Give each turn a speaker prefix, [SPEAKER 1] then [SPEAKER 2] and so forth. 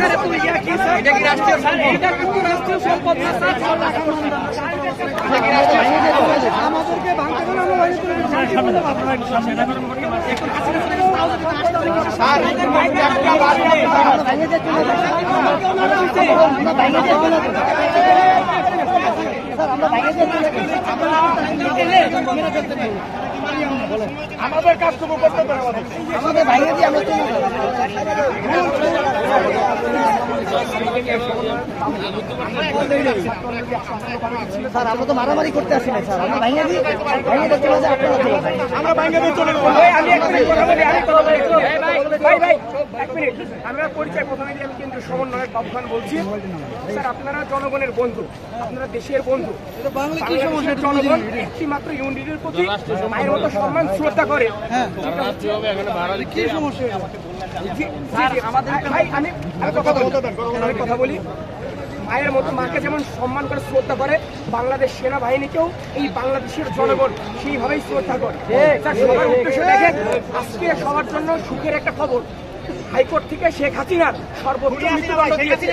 [SPEAKER 1] এটা কি রাষ্ট্রীয় সম্পদ? এটা কিন্তু রাষ্ট্রীয় সম্পদ না স্যার। আমাদেরকে ভাঙতে গেলে আমরা বাইরে চলে যাবো। আমাদের কাজ শুরু করতে হবে, আমাদের বাইরে দিয়ে আমরা চলে যাবো। স্যার আমরা তো মারামারি করতে আসি না স্যার, আমরা বাইরে দিয়ে চলে যাই, আমরা বাইরে দিয়ে চলে যাবো। আমি এক মিনিট কথা বলি, ভাই এক মিনিট। আমরা পরিচয় প্রথমে দিয়ে আমি কেন্দ্রীয় সমন্বয়ক বাবু খান বলছি। স্যার আপনারা জনগণের বন্ধু, আপনারা দেশের বন্ধু। বাংলাদেশের জনগণ একটি মাত্র ইউনিটের প্রতি মায়ের মতো সম্মান শ্রদ্ধা করে। কি সমস্যা? আমি কথা বলি, মায়ের মতো মাকে যেমন সম্মান করে শ্রদ্ধা করে, বাংলাদেশ সেনাবাহিনীকেও এই বাংলাদেশের জনগণ সেইভাবেই শ্রদ্ধা করে। সবার উদ্দেশ্যে দেখেন, আজকে সবার জন্য সুখের একটা খবর, হাইকোর্ট থেকে শেখ হাসিনার সর্বোচ্চ মৃত্যুদণ্ড দিয়েছে।